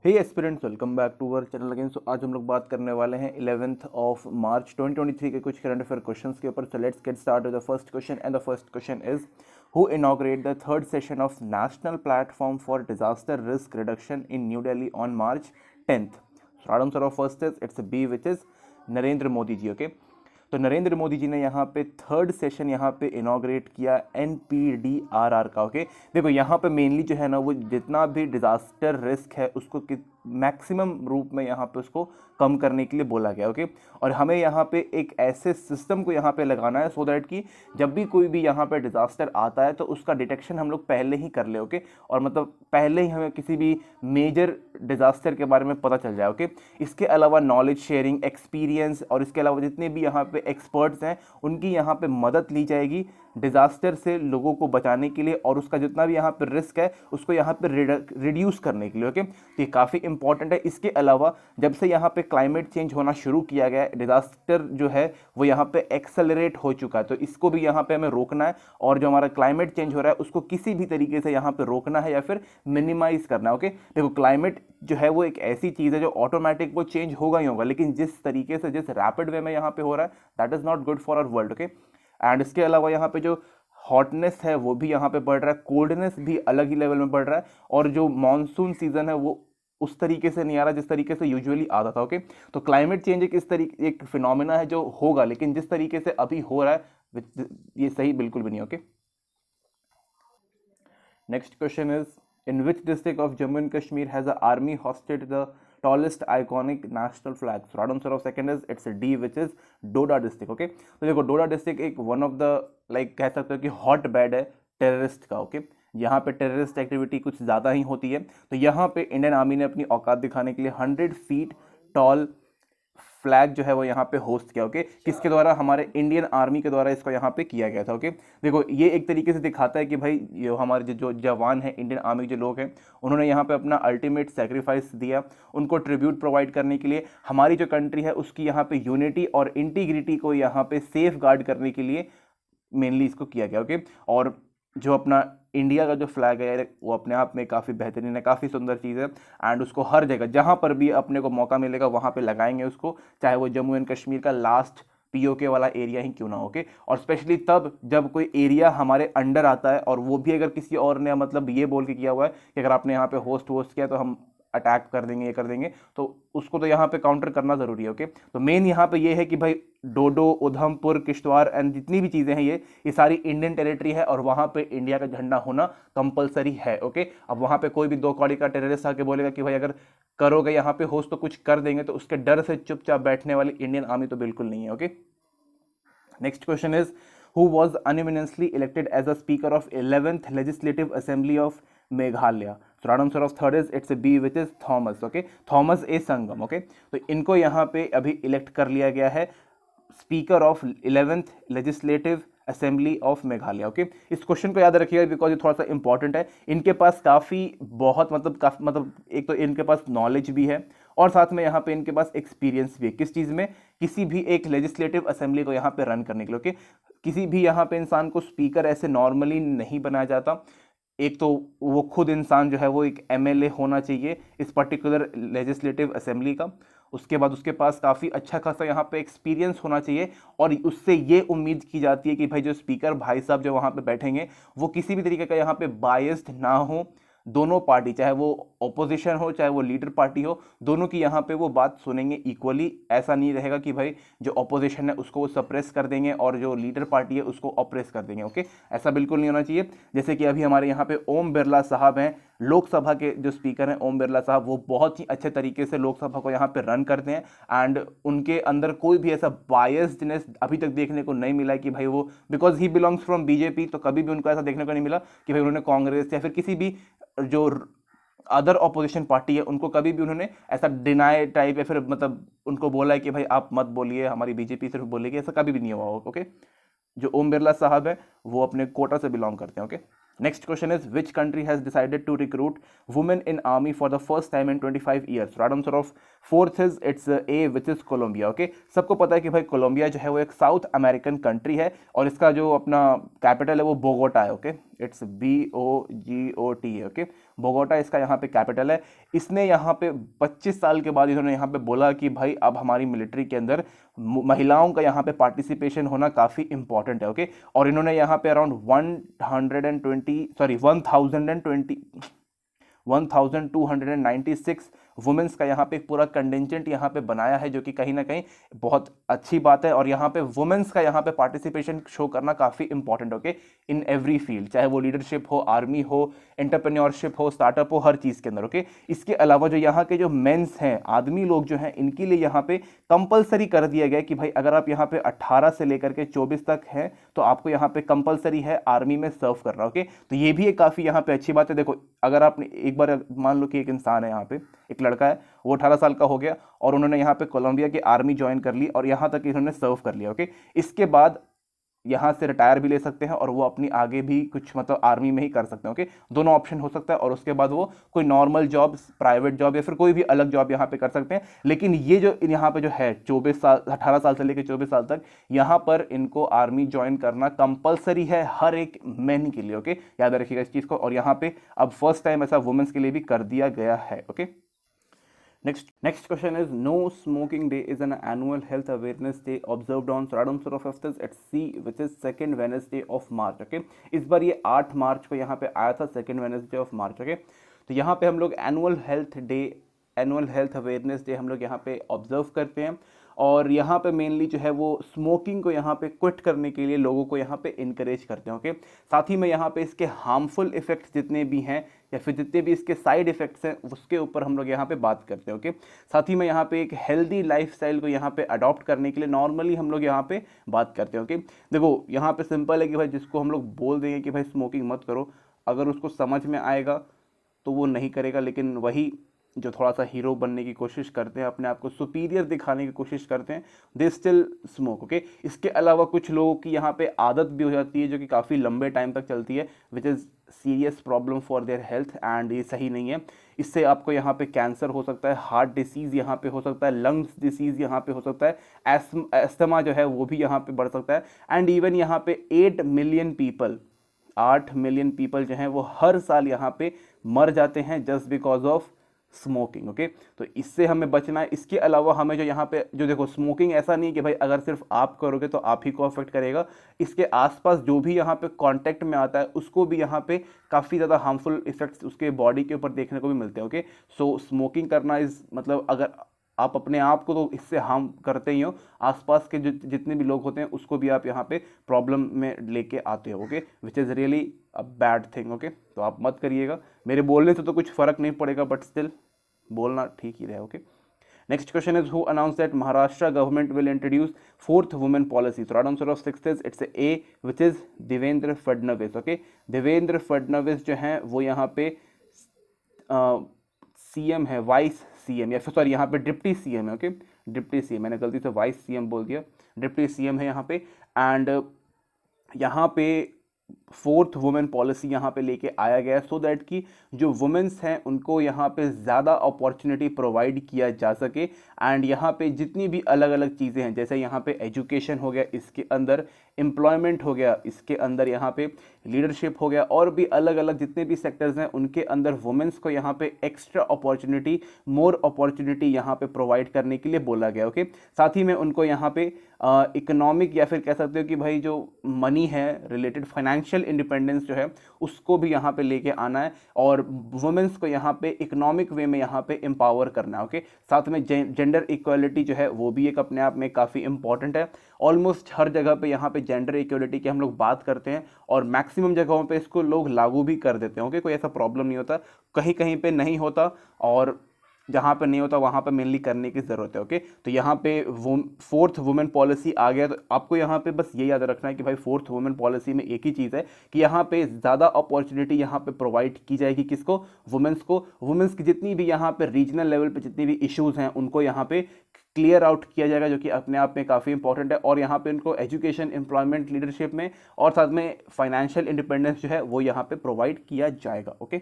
Hey aspirants, welcome back to our channel again. So आज हम लोग बात करने वाले हैं 11th ऑफ मार्च 2023 के कुछ करंट अफेयर क्वेश्चंस के ऊपर। So let's get start with the first question and the first question is who inaugurate the third session of national platform for disaster risk reduction in New Delhi on March 10th। So answer of first is it's B which is Narendra Modi ji. Okay, तो नरेंद्र मोदी जी ने यहाँ पे third session यहाँ पे inaugurate किया NPDRR का। Okay, देखो यहाँ पे मेनली जो है ना वो जितना भी डिजास्टर रिस्क है उसको मैक्सिमम रूप में यहाँ पे उसको कम करने के लिए बोला गया। ओके, और हमें यहाँ पे एक ऐसे सिस्टम को यहाँ पे लगाना है सो दैट कि जब भी कोई भी यहाँ पे डिजास्टर आता है तो उसका डिटेक्शन हम लोग पहले ही कर ले। ओके, और मतलब पहले ही हमें किसी भी मेजर डिजास्टर के बारे में पता चल जाए। ओके, इसके अलावा नॉलेज शेयरिंग, एक्सपीरियंस और इसके अलावा जितने भी यहाँ पे एक्सपर्ट्स हैं उनकी यहाँ पे मदद ली जाएगी डिजास्टर से लोगों को बचाने के लिए और उसका जितना भी यहाँ पे रिस्क है उसको यहाँ पे रिड्यूस करने के लिए। ओके, तो ये काफ़ी इंपॉर्टेंट है। इसके अलावा जब से यहाँ पे क्लाइमेट चेंज होना शुरू किया गया है, डिजास्टर जो है वो यहाँ पे एक्सेलरेट हो चुका है, तो इसको भी यहाँ पे हमें रोकना है और जो हमारा क्लाइमेट चेंज हो रहा है उसको किसी भी तरीके से यहाँ पे रोकना है या फिर मिनिमाइज करना है। ओके, देखो क्लाइमेट जो है वो एक ऐसी चीज़ है जो ऑटोमेटिक वो चेंज होगा ही होगा, लेकिन जिस तरीके से जिस रैपिड वे में यहाँ पे हो रहा है that is not good for our world. Okay, and इसके अलावा यहाँ पे जो हॉटनेस है वो भी यहाँ पे बढ़ रहा है, कोल्डनेस भी अलग ही लेवल में बढ़ रहा है और जो मानसून सीजन है वो उस तरीके से नहीं आ रहा जिस तरीके से यूजुअली आता था। ओके, तो क्लाइमेट चेंज एक इस तरीके एक फिनोमिना है जो होगा, लेकिन जिस तरीके से अभी हो रहा है ये सही बिल्कुल भी नहीं। Okay, next question is in which district of Jammu and Kashmir has the army hosted the tallest iconic national flag. So right answer of second is it's D which is Doda district. Okay, तो देखो डोडा district एक one of the like कह सकते हो कि hot bed है terrorist का। Okay, यहाँ पे टेररिस्ट एक्टिविटी कुछ ज़्यादा ही होती है, तो यहाँ पे इंडियन आर्मी ने अपनी औकात दिखाने के लिए 100 फीट टॉल फ्लैग जो है वो यहाँ पे होस्ट किया। ओके, किसके द्वारा? हमारे इंडियन आर्मी के द्वारा इसको यहाँ पे किया गया था। ओके, देखो ये एक तरीके से दिखाता है कि भाई ये हमारे जो जवान हैं, इंडियन आर्मी जो लोग हैं, उन्होंने यहाँ पे अपना अल्टीमेट सेक्रीफाइस दिया उनको ट्रिब्यूट प्रोवाइड करने के लिए। हमारी जो कंट्री है उसकी यहाँ पे यूनिटी और इंटीग्रिटी को यहाँ पे सेफ गार्ड करने के लिए मेनली इसको किया गया। ओके, और जो अपना इंडिया का जो फ्लैग है वो अपने आप में काफ़ी बेहतरीन है, काफ़ी सुंदर चीज़ है एंड उसको हर जगह जहाँ पर भी अपने को मौका मिलेगा वहाँ पे लगाएंगे उसको, चाहे वो जम्मू एंड कश्मीर का लास्ट POK वाला एरिया ही क्यों ना हो। ओके, और स्पेशली तब जब कोई एरिया हमारे अंडर आता है और वो भी अगर किसी और ने मतलब ये बोल के किया हुआ है कि अगर आपने यहाँ पे होस्ट किया तो हम अटैक कर देंगे, ये कर देंगे, तो उसको तो यहाँ पे काउंटर करना ज़रूरी है। ओके, तो मेन यहाँ पे ये है कि भाई डोडो, उधमपुर, किश्तवाड़ एंड जितनी भी चीज़ें हैं ये सारी इंडियन टेरिटरी है और वहाँ पे इंडिया का झंडा होना कंपलसरी है। ओके, अब वहाँ पे कोई भी दो कौड़ी का टेररिस्ट आके बोलेगा कि भाई अगर करोगे यहाँ पे होस्ट तो कुछ कर देंगे, तो उसके डर से चुपचाप बैठने वाली इंडियन आर्मी तो बिल्कुल नहीं है। Okay, next question is who was unanimously elected as a speaker of 11th legislative assembly of Meghalaya. So right answer of third is it's a B which is Thomas. Okay, Thomas A Sangam. Okay, तो इनको यहाँ पे अभी elect कर लिया गया है speaker of 11th legislative assembly of Meghalaya. Okay, इस क्वेश्चन को याद रखिएगा बिकॉज ये थोड़ा सा इंपॉर्टेंट है। इनके पास काफ़ी मतलब एक तो इनके पास नॉलेज भी है और साथ में यहाँ पे इनके पास एक्सपीरियंस भी है। किस चीज़ में? किसी भी एक लेजिस्लेटिव असेंबली को यहाँ पे रन करने के लिए। ओके, किसी भी यहाँ पे इंसान को स्पीकर ऐसे नॉर्मली नहीं बनाया जाता। एक तो वो खुद इंसान जो है वो एक MLA होना चाहिए इस पर्टिकुलर लेजिस्लेटिव असेंबली का। उसके बाद उसके पास काफ़ी अच्छा खासा यहाँ पे एक्सपीरियंस होना चाहिए और उससे ये उम्मीद की जाती है कि भाई जो स्पीकर भाई साहब जो वहाँ पे बैठेंगे वो किसी भी तरीके का यहाँ पे बायस्ड ना हो। दोनों पार्टी, चाहे वो ऑपोजिशन हो चाहे वो लीडर पार्टी हो, दोनों की यहाँ पे वो बात सुनेंगे इक्वली। ऐसा नहीं रहेगा कि भाई जो ऑपोजिशन है उसको वो सप्रेस कर देंगे और जो लीडर पार्टी है उसको ऑप्रेस कर देंगे। ओके, ऐसा बिल्कुल नहीं होना चाहिए। जैसे कि अभी हमारे यहाँ पे ओम बिरला साहब हैं, लोकसभा के जो स्पीकर हैं ओम बिरला साहब, वो बहुत ही अच्छे तरीके से लोकसभा को यहाँ पे रन करते हैं एंड उनके अंदर कोई भी ऐसा बायस्डनेस अभी तक देखने को नहीं मिला कि भाई वो because he belongs from BJP, तो कभी भी उनको ऐसा देखने को नहीं मिला कि भाई उन्होंने कांग्रेस या फिर किसी भी जो अदर ऑपोजिशन पार्टी है उनको कभी भी उन्होंने ऐसा डिनाई टाइप या फिर मतलब उनको बोला है कि भाई आप मत बोलिए, हमारी BJP सिर्फ बोलेगी, ऐसा कभी भी नहीं हुआ। ओके, जो ओम बिरला साहब है वो अपने कोटा से बिलोंग करते हैं। Okay, next question is which country has decided to recruit women in army for the first time in 25 years. Right answer of fourth is it's A which is Colombia. Okay, सबको पता है कि भाई Colombia जो है वो एक south American country है और इसका जो अपना कैपिटल है वो बोगोटा है। ओके, इट्स BOGOT है। ओके, बोगोटा इसका यहाँ पे कैपिटल है। इसने यहाँ पे 25 साल के बाद इन्होंने यहाँ पे बोला कि भाई अब हमारी मिलिट्री के अंदर महिलाओं का यहाँ पे पार्टिसिपेशन होना काफ़ी इंपॉर्टेंट है, ओके। और इन्होंने यहाँ पे अराउंड 1296 वुमेन्स का यहाँ पे पूरा कंटिजेंट यहाँ पे बनाया है, जो कि कहीं ना कहीं बहुत अच्छी बात है। और यहाँ पे वुमेन्स का यहाँ पे पार्टिसिपेशन शो करना काफ़ी important, okay, in every field, चाहे वो लीडरशिप हो, आर्मी हो, एंटरप्रेन्योरशिप हो, स्टार्टअप हो, हर चीज़ के अंदर, ओके। इसके अलावा जो यहाँ के जो मेंस हैं, आदमी लोग जो हैं, इनके लिए यहाँ पे कंपलसरी कर दिया गया कि भाई अगर आप यहाँ पे 18 से लेकर के 24 तक हैं तो आपको यहाँ पे कंपलसरी है आर्मी में सर्व करना, ओके। तो ये भी एक काफ़ी यहाँ पे अच्छी बात है। देखो, अगर आपने एक बार मान लो कि एक इंसान है, यहाँ पे एक लड़का है, वो 18 साल का हो गया और उन्होंने यहाँ पे कोलंबिया की आर्मी ज्वाइन कर ली और यहाँ तक इन्होंने सर्व कर लिया, ओके। इसके बाद यहाँ से रिटायर भी ले सकते हैं और वो अपनी आगे भी कुछ मतलब आर्मी में ही कर सकते हैं, ओके। दोनों ऑप्शन हो सकता है और उसके बाद वो कोई नॉर्मल जॉब, प्राइवेट जॉब या फिर कोई भी अलग जॉब यहाँ पे कर सकते हैं। लेकिन ये जो यहाँ पे जो है 24 साल, 18 साल से लेकर 24 साल तक, यहाँ पर इनको आर्मी ज्वाइन करना कंपलसरी है हर एक मैन के लिए, ओके। याद रखिएगा इस चीज़ को। और यहाँ पे अब फर्स्ट टाइम ऐसा वुमेन्स के लिए भी कर दिया गया है, okay. Next question is, no smoking day is an annual health awareness day observed on Radom Surofestis at sea, which is second Wednesday of March, okay। इस बार ये 8 मार्च को यहाँ पे आया था, second Wednesday of March, okay. तो यहाँ पे हम लोग एनुअल हेल्थ अवेयरनेस डे हम लोग यहाँ पे ऑब्जर्व करते हैं और यहाँ पे मेनली जो है वो स्मोकिंग को यहाँ पे क्विट करने के लिए लोगों को यहाँ पे इनकरेज करते हैं, ओके। साथ ही में यहाँ पे इसके हार्मफुल इफेक्ट्स जितने भी हैं या फिर जितने भी इसके साइड इफेक्ट्स हैं उसके ऊपर हम लोग यहाँ पे बात करते हैं, ओके। साथ ही में यहाँ पे एक हेल्दी लाइफस्टाइल को यहाँ पे अडॉप्ट करने के लिए नॉर्मली हम लोग यहाँ पे बात करते हैं, ओके। देखो, यहाँ पे सिंपल है कि भाई जिसको हम लोग बोल देंगे कि भाई स्मोकिंग मत करो, अगर उसको समझ में आएगा तो वो नहीं करेगा। लेकिन वही जो थोड़ा सा हीरो बनने की कोशिश करते हैं, अपने आप को सुपीरियर दिखाने की कोशिश करते हैं, दे स्टिल स्मोक, ओके। इसके अलावा कुछ लोगों की यहाँ पे आदत भी हो जाती है जो कि काफ़ी लंबे टाइम तक चलती है, which is serious problem for their health, and ये सही नहीं है। इससे आपको यहाँ पे कैंसर हो सकता है, हार्ट डिसीज़ यहाँ पे हो सकता है, लंग्स डिसीज़ यहाँ पे हो सकता है, एस्थमा जो है वो भी यहाँ पे बढ़ सकता है। एंड इवन यहाँ पे 8 मिलियन पीपल जो हैं वो हर साल यहाँ पे मर जाते हैं just because of smoking, okay. तो इससे हमें बचना है। इसके अलावा हमें जो यहाँ पे जो देखो, स्मोकिंग ऐसा नहीं है कि भाई अगर सिर्फ आप करोगे तो आप ही को अफेक्ट करेगा, इसके आसपास जो भी यहाँ पे कांटेक्ट में आता है उसको भी यहाँ पे काफ़ी ज़्यादा हार्मफुल इफेक्ट्स उसके बॉडी के ऊपर देखने को भी मिलते हैं, ओके। सो स्मोकिंग करना इज मतलब अगर आप अपने आप को तो इससे हार्म करते ही हो, आसपास के जितने भी लोग होते हैं उसको भी आप यहाँ पे प्रॉब्लम में लेके आते हो, okay, which is really a bad thing, okay. तो आप मत करिएगा। मेरे बोलने से तो कुछ फ़र्क नहीं पड़ेगा, बट स्टिल बोलना ठीक ही रहे, okay. Next question is, who announce that Maharashtra government will introduce 4th women policy? तो right answer of 6th is it's a, which is Devendra Fadnavis, okay. Devendra Fadnavis जो हैं वो यहाँ पे सीएम है, वाइस सीएम, या फिर सॉरी यहाँ पे डिप्टी सीएम है, ओके। डिप्टी सीएम, मैंने गलती से वाइस सीएम बोल दिया, डिप्टी सीएम है यहाँ पे। एंड यहाँ पे 4th वुमेन पॉलिसी यहाँ पे लेके आया गया है सो दैट कि जो वुमेन्स हैं उनको यहाँ पे ज़्यादा अपॉर्चुनिटी प्रोवाइड किया जा सके। एंड यहाँ पे जितनी भी अलग अलग चीज़ें हैं, जैसे यहाँ पे एजुकेशन हो गया, इसके अंदर एम्प्लॉयमेंट हो गया, इसके अंदर यहाँ पे लीडरशिप हो गया, और भी अलग अलग जितने भी सेक्टर्स हैं उनके अंदर वुमेन्स को यहाँ पे एक्स्ट्रा अपॉर्चुनिटी, मोर अपॉर्चुनिटी यहाँ पे प्रोवाइड करने के लिए बोला गया, ओके। साथ ही में उनको यहाँ पे इकोनॉमिक या फिर कह सकते हो कि भाई जो मनी है रिलेटेड फाइनेंशियल इंडिपेंडेंस जो है उसको भी यहाँ पे लेके आना है और वुमेन्स को यहाँ पे इकोनॉमिक वे में यहाँ पे एम्पावर करना है, ओके। साथ में जेंडर इक्वालिटी जो है वो भी एक अपने आप में काफ़ी इंपॉर्टेंट है। ऑलमोस्ट हर जगह पे यहाँ पे जेंडर इक्वालिटी की हम लोग बात करते हैं और मैक्सिमम जगहों पे इसको लोग लागू भी कर देते हैं, ओके। कोई ऐसा प्रॉब्लम नहीं होता, कहीं कहीं पे नहीं होता और जहाँ पे नहीं होता वहाँ पे मेनली करने की ज़रूरत है, ओके। तो यहाँ पे 4th वुमेन पॉलिसी आ गया, तो आपको यहाँ पे बस ये याद रखना है कि भाई 4th वुमेन पॉलिसी में एक ही चीज़ है कि यहाँ पे ज़्यादा अपॉर्चुनिटी यहाँ पे प्रोवाइड की जाएगी, किसको? वुमेन्स को। वुमेन्स की जितनी भी यहाँ पे रीजनल लेवल पे जितनी भी इश्यूज़ हैं उनको यहाँ पे क्लियर आउट किया जाएगा, जो कि अपने आप में काफ़ी इंपॉर्टेंट है। और यहाँ पे उनको एजुकेशन, एम्प्लॉयमेंट, लीडरशिप में और साथ में फाइनेंशियल इंडिपेंडेंस जो है वो यहाँ पे प्रोवाइड किया जाएगा, okay.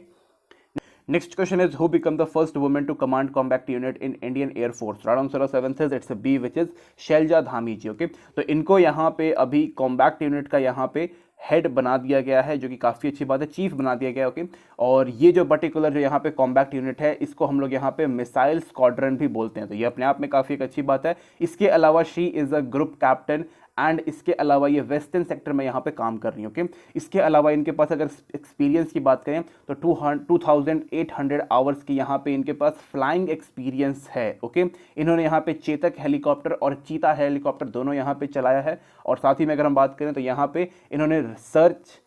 Next question is, who become the first woman to command combat unit in Indian Air Force? Right answer of 7 says it's a B, which is Shailaja Dhami ji, okay. तो इनको यहाँ पे अभी कॉम्बैक्ट यूनिट का यहाँ पे हेड बना दिया गया है, जो कि काफ़ी अच्छी बात है, चीफ बना दिया गया है। ओके, और ये जो पर्टिकुलर जो यहाँ पे कॉम्बैक्ट यूनिट है, इसको हम लोग यहाँ पे मिसाइल स्क्वाड्रन भी बोलते हैं, तो ये अपने आप में काफ़ी एक अच्छी बात है। इसके अलावा she is a group captain and इसके अलावा ये वेस्टर्न सेक्टर में यहाँ पे काम कर रही है। ओके, इसके अलावा इनके पास अगर एक्सपीरियंस की बात करें तो 2800 आवर्स की यहाँ पे इनके पास फ्लाइंग एक्सपीरियंस है। ओके, इन्होंने यहाँ पे चेतक हेलीकॉप्टर और चीता हेलीकॉप्टर दोनों यहाँ पे चलाया है। और साथ ही में अगर हम बात करें तो यहाँ पे इन्होंने सर्च,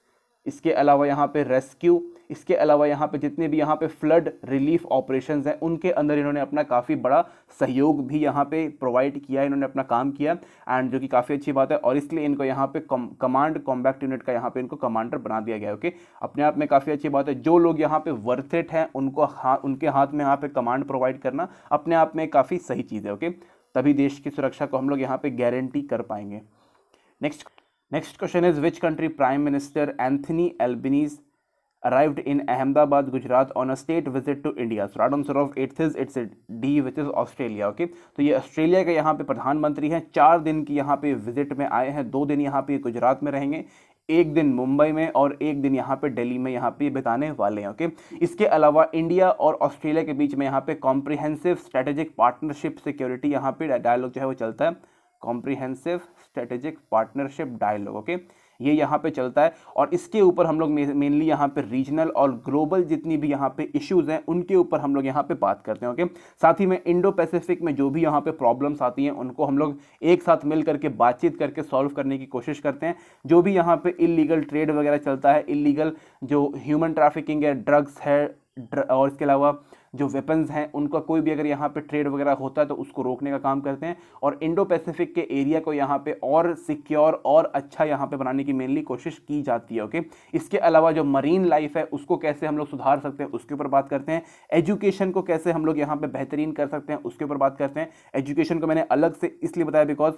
इसके अलावा यहाँ पे रेस्क्यू, इसके अलावा यहाँ पे जितने भी यहाँ पे फ्लड रिलीफ ऑपरेशंस हैं उनके अंदर इन्होंने अपना काफ़ी बड़ा सहयोग भी यहाँ पे प्रोवाइड किया, इन्होंने अपना काम किया, एंड जो कि काफ़ी अच्छी बात है। और इसलिए इनको यहाँ पे कमांड कॉम्बैक्ट यूनिट का यहाँ पे इनको कमांडर बना दिया गया है। ओके, अपने आप में काफ़ी अच्छी बात है। जो लोग यहाँ पे वर्थ इट हैं उनको उनके हाथ में यहाँ पे कमांड प्रोवाइड करना अपने आप में काफ़ी सही चीज़ है। ओके, तभी देश की सुरक्षा को हम लोग यहाँ पे गारंटी कर पाएंगे। Next question is which country prime minister Anthony Albanese arrived in Ahmedabad, Gujarat on a state visit to India? So right answer of it is it's a D, which is Australia. Okay, तो ये Australia के यहाँ पे प्रधानमंत्री हैं, 4 दिन की यहाँ पे विजिट में आए हैं, 2 दिन यहाँ पे गुजरात में रहेंगे, 1 दिन मुंबई में और 1 दिन यहाँ पे दिल्ली में यहाँ पे बिताने वाले हैं। ओके, इसके अलावा इंडिया और ऑस्ट्रेलिया के बीच में यहाँ पे कॉम्प्रिहेंसिव स्ट्रेटेजिक पार्टनरशिप सिक्योरिटी यहाँ पे डायलॉग जो है वो चलता है, comprehensive strategic partnership dialogue. Okay, ये यहाँ पे चलता है और इसके ऊपर हम लोग मेनली यहाँ पे रीजनल और ग्लोबल जितनी भी यहाँ पे इश्यूज हैं उनके ऊपर हम लोग यहाँ पे बात करते हैं। ओके, साथ ही में इंडो पैसिफिक में जो भी यहाँ पे प्रॉब्लम्स आती हैं उनको हम लोग एक साथ मिल करके बातचीत करके सॉल्व करने की कोशिश करते हैं। जो भी यहाँ पे इलीगल ट्रेड वगैरह चलता है, इलीगल जो ह्यूमन ट्रैफिकिंग है, ड्रग्स है, और इसके अलावा जो वेपन्स हैं उनका कोई भी अगर यहाँ पे ट्रेड वगैरह होता है तो उसको रोकने का काम करते हैं और इंडो पैसिफिक के एरिया को यहाँ पे और सिक्योर और अच्छा यहाँ पे बनाने की मेनली कोशिश की जाती है। ओके, इसके अलावा जो मरीन लाइफ है उसको कैसे हम लोग सुधार सकते हैं उसके ऊपर बात करते हैं। एजुकेशन को कैसे हम लोग यहाँ पे बेहतरीन कर सकते हैं उसके ऊपर बात करते हैं। एजुकेशन को मैंने अलग से इसलिए बताया बिकॉज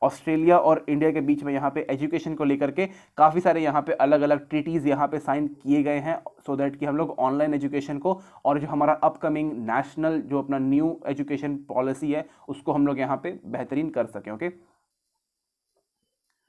ऑस्ट्रेलिया और इंडिया के बीच में यहाँ पे एजुकेशन को लेकर के काफ़ी सारे यहाँ पे अलग अलग ट्रीटीज़ यहाँ पे साइन किए गए हैं, सो दैट कि हम लोग ऑनलाइन एजुकेशन को और जो हमारा अपकमिंग नेशनल जो अपना न्यू एजुकेशन पॉलिसी है उसको हम लोग यहाँ पे बेहतरीन कर सकें। Okay,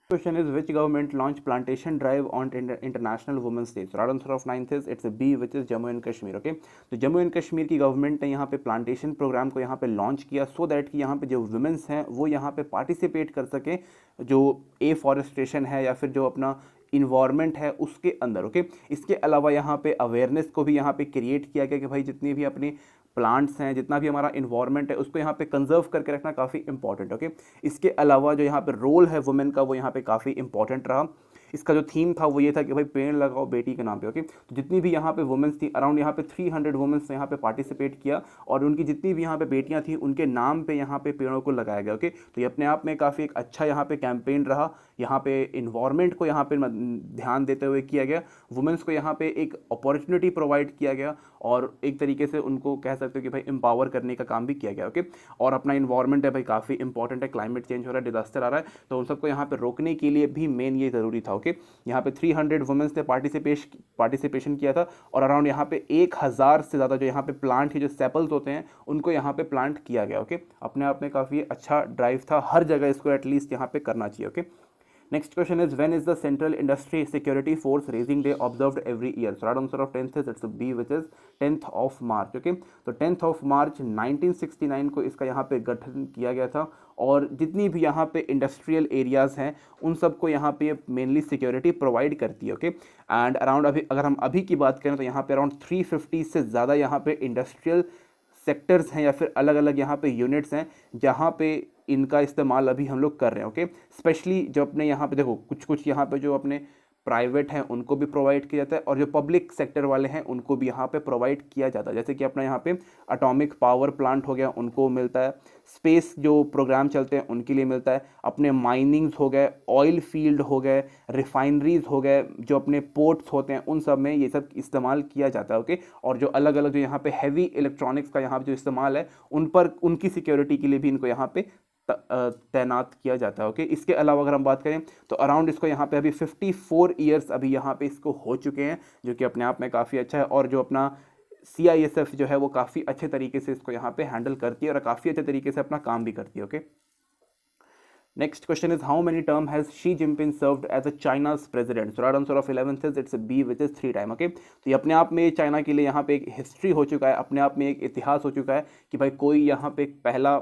question is which government launched plantation drive on international women's day? So right answer of 9th is it's a B, which is Jammu and Kashmir. Okay, तो जम्मू एंड कश्मीर की गवर्नमेंट ने यहाँ पे प्लांटेशन प्रोग्राम को यहाँ पे launch किया so that कि यहाँ पे जो वुमेन्स हैं वो यहाँ पे पार्टिसिपेट कर सकें जो एफॉरेस्टेशन है या फिर जो अपना इन्वायरमेंट है उसके अंदर। ओके, इसके अलावा यहाँ पे अवेयरनेस को भी यहाँ पे क्रिएट किया गया कि भाई जितनी भी अपनी प्लांट्स हैं, जितना भी हमारा इन्वायरमेंट है उसको यहाँ पे कंजर्व करके रखना काफ़ी इंपॉर्टेंट। ओके, इसके अलावा जो यहाँ पे रोल है वुमेन का वो यहाँ पे काफ़ी इंपॉर्टेंट रहा। इसका जो थीम था वो ये था कि भाई पेड़ लगाओ बेटी के नाम पे। ओके, तो जितनी भी यहाँ पे वुमेन्स थी अराउंड यहाँ पे 300 वुमेन्स ने यहाँ पे पार्टिसिपेट किया और उनकी जितनी भी यहाँ पे बेटियाँ थी उनके नाम पे यहाँ पे पेड़ों को लगाया गया। ओके, तो ये अपने आप में काफ़ी एक अच्छा यहाँ पे कैंपेन रहा। यहाँ पे इन्वायरमेंट को यहाँ पे ध्यान देते हुए किया गया, वुमेन्स को यहाँ पे एक अपॉर्चुनिटी प्रोवाइड किया गया और एक तरीके से उनको कह सकते हो कि भाई एम्पावर करने का काम भी किया गया। ओके, और अपना इन्वायरमेंट है भाई काफ़ी इंपॉर्टेंट है, क्लाइमेट चेंज हो रहा है, डिजास्टर आ रहा है, तो उन सबको यहाँ पे रोकने के लिए भी मेन ये ज़रूरी था। ओके, यहाँ पे 300 वुमेन्स ने पार्टिसिपेशन किया था और अराउंड यहाँ पे 1000 से ज़्यादा जो यहाँ पे प्लांट के जो सेपल्स होते हैं उनको यहाँ पे प्लांट किया गया। ओके, अपने आप में काफ़ी अच्छा ड्राइव था, हर जगह इसको एटलीस्ट यहाँ पे करना चाहिए। Okay, next question is when is the central industry security force raising day observed every year? So right answer of 10th is it's B, which is 10th of March. Okay, तो 10th of मार्च 1969 को इसका यहाँ पे गठन किया गया था और जितनी भी यहाँ पे इंडस्ट्रियल एरियाज़ हैं उन सबको यहाँ पे मेनली सिक्योरिटी प्रोवाइड करती है। ओके, एंड अराउंड अभी अगर हम अभी की बात करें तो यहाँ पे अराउंड 350 से ज़्यादा यहाँ पे इंडस्ट्रियल सेक्टर्स हैं या फिर अलग अलग यहाँ पे यूनिट्स हैं जहाँ पे इनका इस्तेमाल अभी हम लोग कर रहे हैं। ओके, स्पेशली जो अपने यहाँ पे देखो कुछ यहाँ पे जो अपने प्राइवेट हैं उनको भी प्रोवाइड किया जाता है और जो पब्लिक सेक्टर वाले हैं उनको भी यहाँ पे प्रोवाइड किया जाता है। जैसे कि अपना यहाँ पे एटॉमिक पावर प्लांट हो गया उनको मिलता है, स्पेस जो प्रोग्राम चलते हैं उनके लिए मिलता है, अपने माइनिंग्स हो गए, ऑयल फील्ड हो गए, रिफाइनरीज हो गए, जो अपने पोर्ट्स होते हैं उन सब में ये सब इस्तेमाल किया जाता है। ओके, और जो अलग अलग जो यहाँ पे हैवी इलेक्ट्रॉनिक्स का यहाँ पे जो इस्तेमाल है उन पर उनकी सिक्योरिटी के लिए भी इनको यहाँ पे तैनात किया जाता है। ओके, इसके अलावा अगर हम बात करें तो अराउंड इसको यहाँ पे अभी 54 ईयर्स अभी यहाँ पे इसको हो चुके हैं, जो कि अपने आप में काफ़ी अच्छा है और जो अपना CISF जो है वो काफ़ी अच्छे तरीके से इसको यहाँ पे हैंडल करती है और काफ़ी अच्छे तरीके से अपना काम भी करती है। Okay, Next question is how many term has Xi Jinping served as a China's president? So right answer of 11th is it's a B, which is 3 time. Okay, तो ये अपने आप में चाइना के लिए यहाँ पे एक हिस्ट्री हो चुका है, अपने आप में एक इतिहास हो चुका है कि भाई कोई यहाँ पे एक पहला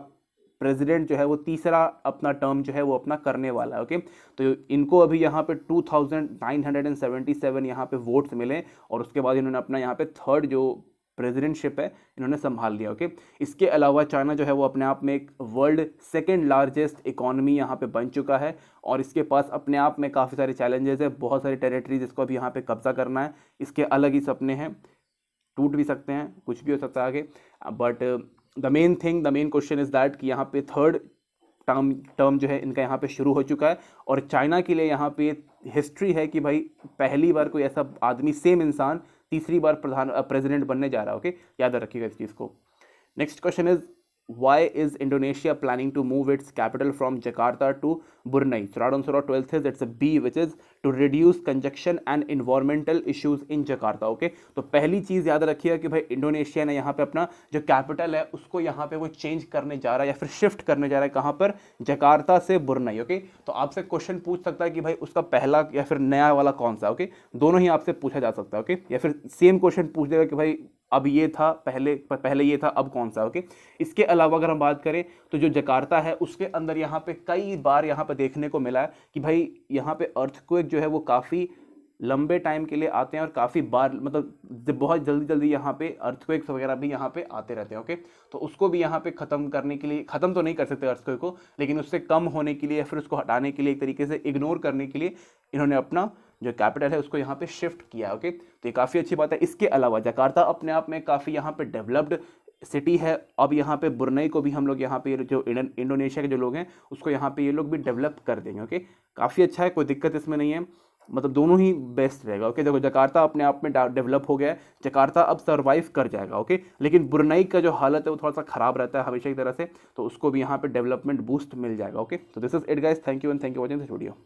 प्रेसिडेंट जो है वो तीसरा अपना टर्म जो है वो अपना करने वाला है। ओके, तो इनको अभी यहाँ पे 2977 यहाँ पे वोट्स मिले और उसके बाद इन्होंने अपना यहाँ पे थर्ड जो प्रेसिडेंटशिप है इन्होंने संभाल लिया। ओके, इसके अलावा चाइना जो है वो अपने आप में एक वर्ल्ड सेकेंड लार्जेस्ट इकोनॉमी यहाँ पे बन चुका है और इसके पास अपने आप में काफ़ी सारे चैलेंजेस है, बहुत सारी टेरिटरीज इसको अभी यहाँ पे कब्जा करना है, इसके अलग ही सपने हैं, टूट भी सकते हैं, कुछ भी हो सकता है आगे, but the main question is that कि यहाँ पे थर्ड टर्म जो है इनका यहाँ पे शुरू हो चुका है और चाइना के लिए यहाँ पे हिस्ट्री है कि भाई पहली बार कोई ऐसा आदमी, सेम इंसान तीसरी बार प्रेसिडेंट बनने जा रहा है। ओके, याद रखिएगा इस चीज़ को। Next question is why is Indonesia planning to move its capital from Jakarta to Brunei? So right answer of 12th is it's a B, which is to reduce congestion and environmental issues in Jakarta. Okay, तो पहली चीज़ याद रखिएगा कि भाई Indonesia ने यहाँ पे अपना जो कैपिटल है उसको यहाँ पे वो चेंज करने जा रहा है या फिर शिफ्ट करने जा रहा है, कहाँ पर? जकार्ता से बुरनई। ओके, तो आपसे क्वेश्चन पूछ सकता है कि भाई उसका पहला या फिर नया वाला कौन सा? ओके, दोनों ही आपसे पूछा जा सकता है। ओके, या फिर सेम क्वेश्चन पूछ देगा कि भाई अब ये था पहले ये था, अब कौन सा? ओके, इसके अलावा अगर हम बात करें तो जो जकार्ता है उसके अंदर यहाँ पे कई बार यहाँ पे देखने को मिला है कि भाई यहाँ पे अर्थक्वेक जो है वो काफ़ी लंबे टाइम के लिए आते हैं और काफ़ी बार मतलब बहुत जल्दी यहाँ पे अर्थक्वेक्स वगैरह भी यहाँ पे आते रहते हैं। ओके, तो उसको भी यहाँ पे ख़त्म करने के लिए, ख़त्म तो नहीं कर सकते अर्थक्वेक को, लेकिन उससे कम होने के लिए या फिर उसको हटाने के लिए, एक तरीके से इग्नोर करने के लिए इन्होंने अपना जो कैपिटल है उसको यहाँ पे शिफ्ट किया। ओके, तो ये काफ़ी अच्छी बात है। इसके अलावा जकार्ता अपने आप में काफ़ी यहाँ पे डेवलप्ड सिटी है। अब यहाँ पे बुरनई को भी हम लोग यहाँ पे जो इंडोनेशिया के जो लोग हैं उसको यहाँ पे ये लोग भी डेवलप कर देंगे। ओके, काफ़ी अच्छा है, कोई दिक्कत इसमें नहीं है, मतलब दोनों ही बेस्ट रहेगा। ओके, देखो जकार्ता अपने आप में डेवलप हो गया है, जकार्ता अब सर्वाइव कर जाएगा। ओके, लेकिन बुरनई का जो हालत है वो थोड़ा सा ख़राब रहता है हमेशा की तरह से, तो उसको भी यहाँ पे डेवलपमेंट बूस्ट मिल जाएगा। ओके, तो this is it guys, thank you and thank you watching this video.